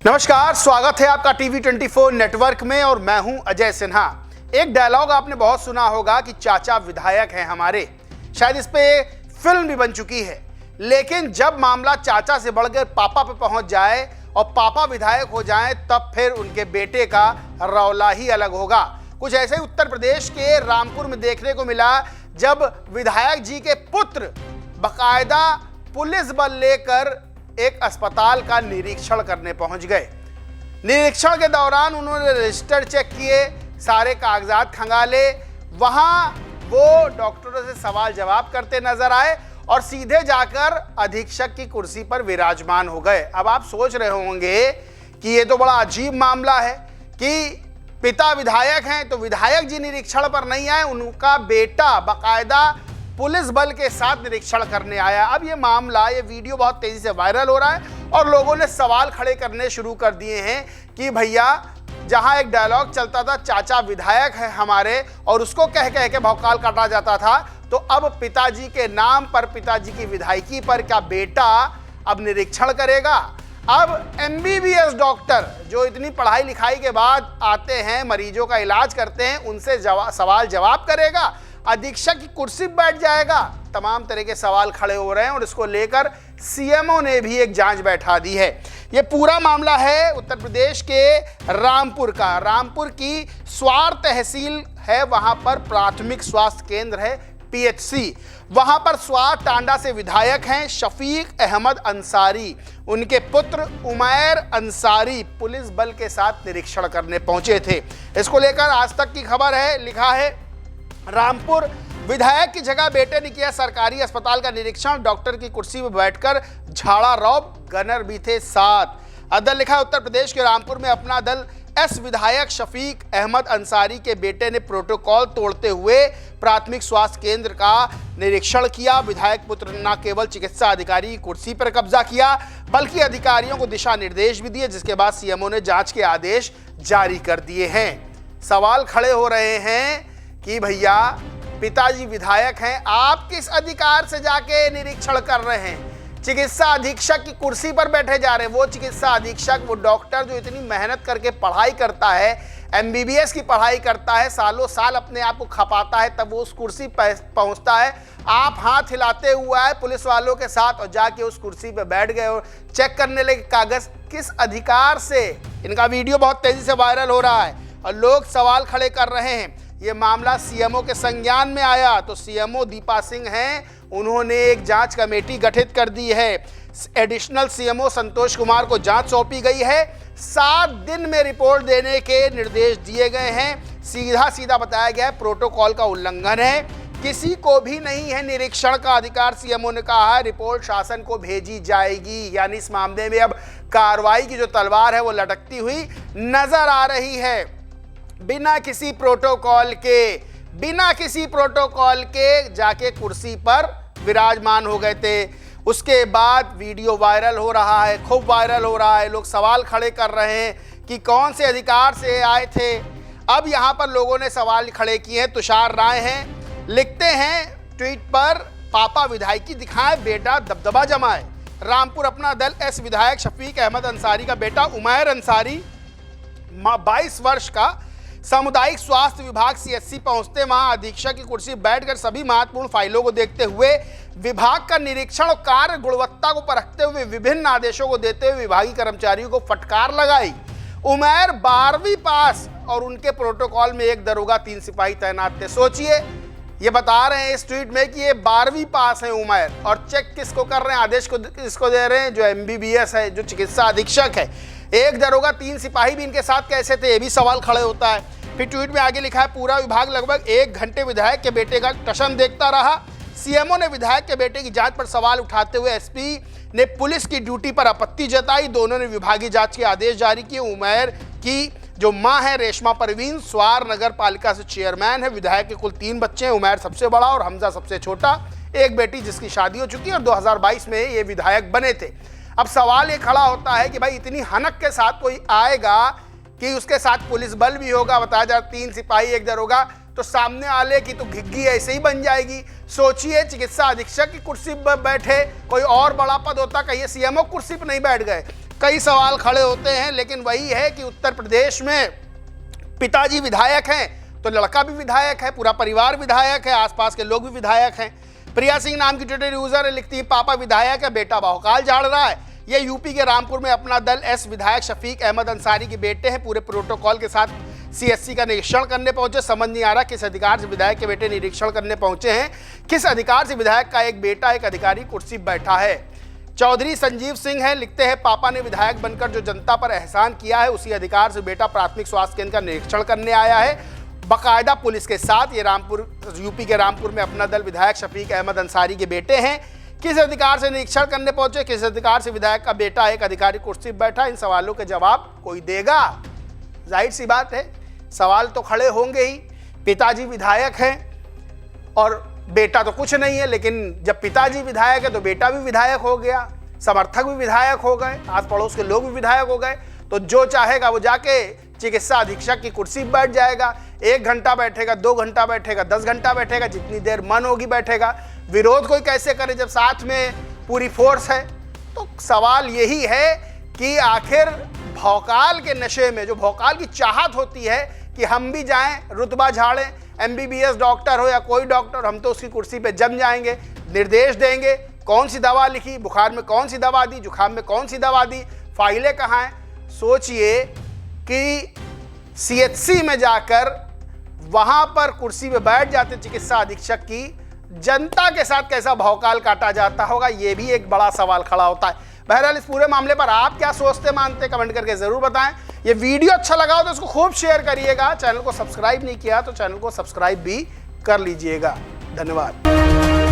नमस्कार, स्वागत है आपका टीवी 24 नेटवर्क में और मैं हूं अजय सिन्हा। एक डायलॉग आपने बहुत सुना होगा कि चाचा विधायक हैं हमारे। शायद इस पे फिल्म भी बन चुकी है, लेकिन जब मामला चाचा से बढ़कर पापा पे पहुंच जाए और पापा विधायक हो जाएं, तब फिर उनके बेटे का रौला ही अलग होगा। कुछ ऐसे ही उत्तर प्रदेश के रामपुर में देखने को मिला, जब विधायक जी के पुत्र बाकायदा पुलिस बल लेकर एक अस्पताल का निरीक्षण करने पहुंच गए। निरीक्षण के दौरान उन्होंने रजिस्टर चेक किए, सारे कागजात खंगाले। वहां वो डॉक्टरों से सवाल जवाब करते नजर आए और सीधे जाकर अधीक्षक की कुर्सी पर विराजमान हो गए। अब आप सोच रहे होंगे कि ये तो बड़ा अजीब मामला है कि पिता विधायक हैं तो विधायक जी निरीक्षण पर नहीं आए, उनका बेटा बाकायदा पुलिस बल के साथ निरीक्षण करने आया। अब ये मामला, ये वीडियो बहुत तेजी से वायरल हो रहा है और लोगों ने सवाल खड़े करने शुरू कर दिए हैं कि भैया, जहां एक डायलॉग चलता था चाचा विधायक है हमारे और उसको कह कह के भौकाल काटा जाता था, तो अब पिताजी के नाम पर, पिताजी की विधायकी पर क्या बेटा अब निरीक्षण करेगा? अब एमबीबीएस डॉक्टर जो इतनी पढ़ाई लिखाई के बाद आते हैं, मरीजों का इलाज करते हैं, उनसे सवाल जवाब करेगा? अधीक्षक की कुर्सी पर बैठ जाएगा? तमाम तरह के सवाल खड़े हो रहे हैं और इसको लेकर सीएमओ ने भी एक जांच बैठा दी है। ये पूरा मामला है उत्तर प्रदेश के रामपुर का। रामपुर की स्वार तहसील है, वहां पर प्राथमिक स्वास्थ्य केंद्र है, पीएचसी। वहां पर स्वार टांडा से विधायक हैं शफीक अहमद अंसारी। उनके पुत्र उमैर अंसारी पुलिस बल के साथ निरीक्षण करने पहुंचे थे। इसको लेकर आज तक की खबर है, लिखा है रामपुर विधायक की जगह बेटे ने किया सरकारी अस्पताल का निरीक्षण, डॉक्टर की कुर्सी पर बैठकर झाड़ा रौब, गनर भी थे साथ। अदल लिखा उत्तर प्रदेश के रामपुर में अपना दल एस विधायक शफीक अहमद अंसारी के बेटे ने प्रोटोकॉल तोड़ते हुए प्राथमिक स्वास्थ्य केंद्र का निरीक्षण किया। विधायक पुत्र ने न केवल चिकित्सा अधिकारी की कुर्सी पर कब्जा किया, बल्कि अधिकारियों को दिशा निर्देश भी दिए, जिसके बाद सीएमओ ने जांच के आदेश जारी कर दिए हैं। सवाल खड़े हो रहे हैं कि भैया, पिताजी विधायक हैं, आप किस अधिकार से जाके निरीक्षण कर रहे हैं? चिकित्सा अधीक्षक की कुर्सी पर बैठे जा रहे हैं। वो चिकित्सा अधीक्षक, वो डॉक्टर जो इतनी मेहनत करके पढ़ाई करता है, एमबीबीएस की पढ़ाई करता है, सालों साल अपने आप को खपाता है, तब वो उस कुर्सी पर पहुंचता है। आप हाथ हिलाते हुआ है पुलिस वालों के साथ और जाके उस कुर्सी पर बैठ गए और चेक करने लगे कागज। किस अधिकार से? इनका वीडियो बहुत तेजी से वायरल हो रहा है और लोग सवाल खड़े कर रहे हैं। ये मामला सीएमओ के संज्ञान में आया तो सीएमओ दीपा सिंह हैं, उन्होंने एक जांच कमेटी गठित कर दी है। एडिशनल सीएमओ संतोष कुमार को जांच सौंपी गई है। 7 दिन में रिपोर्ट देने के निर्देश दिए गए हैं। सीधा सीधा बताया गया है प्रोटोकॉल का उल्लंघन है, किसी को भी नहीं है निरीक्षण का अधिकार। सीएमओ ने कहा है रिपोर्ट शासन को भेजी जाएगी, यानी इस मामले में अब कार्रवाई की जो तलवार है वो लटकती हुई नजर आ रही है। बिना किसी प्रोटोकॉल के जाके कुर्सी पर विराजमान हो गए थे। उसके बाद वीडियो वायरल हो रहा है, खूब वायरल हो रहा है। लोग सवाल खड़े कर रहे हैं कि कौन से अधिकार से आए थे। अब यहां पर लोगों ने सवाल खड़े किए हैं। तुषार राय हैं, लिखते हैं ट्वीट पर, पापा विधायकी दिखाएं, बेटा दबदबा जमाए। रामपुर अपना दल एस विधायक शफीक अहमद अंसारी का बेटा उमैर अंसारी 22 वर्ष का सामुदायिक स्वास्थ्य विभाग सीएचसी पहुंचते वहां अधीक्षक की कुर्सी बैठकर सभी महत्वपूर्ण फाइलों को देखते हुए विभाग का निरीक्षण और कार्य गुणवत्ता को परखते हुए विभिन्न आदेशों को देते हुए विभागीय कर्मचारियों को फटकार लगाई। उमैर 12वीं पास और उनके प्रोटोकॉल में 1 दरोगा 3 सिपाही तैनात थे। सोचिए, ये बता रहे हैं इस ट्वीट में कि ये 12वीं पास है उमैर, और चेक किसको कर रहे हैं, आदेश को किसको दे रहे हैं? जो एमबीबीएस है, जो चिकित्सा अधीक्षक है। 1 दरोगा 3 सिपाही भी इनके साथ कैसे थे, ये भी सवाल खड़े होता है। फिर ट्वीट में आगे लिखा है पूरा विभाग लगभग 1 घंटे विधायक के बेटे का टशन देखता रहा। सीएमओ ने विधायक के बेटे की जांच पर सवाल उठाते हुए एसपी ने पुलिस की ड्यूटी पर आपत्ति जताई। दोनों ने विभागीय जांच के आदेश जारी किए। उमैर की जो मां है रेशमा परवीन, स्वार नगर पालिका से चेयरमैन है। विधायक के कुल 3 बच्चे हैं, उमैर सबसे बड़ा और हमजा सबसे छोटा। एक बेटी जिसकी शादी हो चुकी है और 2022 में ये विधायक बने थे। अब सवाल ये खड़ा होता है कि भाई इतनी हनक के साथ कोई आएगा कि उसके साथ पुलिस बल भी होगा, बताया जा 3 सिपाही 1 दरोगा, तो सामने वाले की तो घिग्गी ऐसे ही बन जाएगी। सोचिए, चिकित्सा अधीक्षक की कुर्सी पर बैठे, कोई और बड़ा पद होता, कहीं सीएमओ कुर्सी पर नहीं बैठ गए। कई सवाल खड़े होते हैं, लेकिन वही है कि उत्तर प्रदेश में पिताजी विधायक हैं तो लड़का भी विधायक है, पूरा परिवार विधायक है, आसपास के लोग भी विधायक हैं। प्रिया सिंह नाम की ट्विटर यूजर लिखती है, पापा विधायक है, बेटा भौकाल झाड़ रहा है। ये यूपी के रामपुर में अपना दल एस विधायक शफीक अहमद अंसारी के बेटे हैं, पूरे प्रोटोकॉल के साथ सीएससी का निरीक्षण करने पहुंचे। समझ नहीं आ रहा किस अधिकार से विधायक के बेटे निरीक्षण करने पहुंचे हैं, किस अधिकार से विधायक का एक बेटा एक अधिकारी कुर्सी पर बैठा है। चौधरी संजीव सिंह है, लिखते हैं, पापा ने विधायक बनकर जो जनता पर एहसान किया है, उसी अधिकार से बेटा प्राथमिक स्वास्थ्य केंद्र का निरीक्षण करने आया है, बाकायदा पुलिस के साथ। ये रामपुर, यूपी के रामपुर में अपना दल विधायक शफीक अहमद अंसारी के बेटे हैं। किस अधिकार से निरीक्षण करने पहुंचे, किस अधिकार से विधायक का बेटा एक अधिकारी कुर्सी पर बैठा, इन सवालों के जवाब कोई देगा? जाहिर सी बात है, सवाल तो खड़े होंगे ही। पिताजी विधायक हैं और बेटा तो कुछ नहीं है, लेकिन जब पिताजी विधायक है तो बेटा भी विधायक हो गया, समर्थक भी विधायक हो गए, आस पड़ोस के लोग भी विधायक हो गए। तो जो चाहेगा वो जाके चिकित्सा अधीक्षक की कुर्सी पर बैठ जाएगा। 1 घंटा बैठेगा, 2 घंटा बैठेगा, 10 घंटा बैठेगा, जितनी देर मन होगी बैठेगा। विरोध कोई कैसे करे जब साथ में पूरी फोर्स है? तो सवाल यही है कि आखिर भौकाल के नशे में, जो भौकाल की चाहत होती है कि हम भी जाएं, रुतबा झाड़ें, MBBS डॉक्टर हो या कोई डॉक्टर, हम तो उसकी कुर्सी पे जम जाएंगे, निर्देश देंगे, कौन सी दवा लिखी, बुखार में कौन सी दवा दी, जुकाम में कौन सी दवा दी, फाइलें कहाँ हैं। सोचिए कि CHC में जाकर वहां पर कुर्सी पे बैठ जाते चिकित्सा अधीक्षक की, जनता के साथ कैसा भौकाल काटा जाता होगा, ये भी एक बड़ा सवाल खड़ा होता है। बहरहाल इस पूरे मामले पर आप क्या सोचते मानते, कमेंट करके जरूर बताएं। ये वीडियो अच्छा लगा हो तो इसको खूब शेयर करिएगा। चैनल को सब्सक्राइब नहीं किया तो चैनल को सब्सक्राइब भी कर लीजिएगा। धन्यवाद।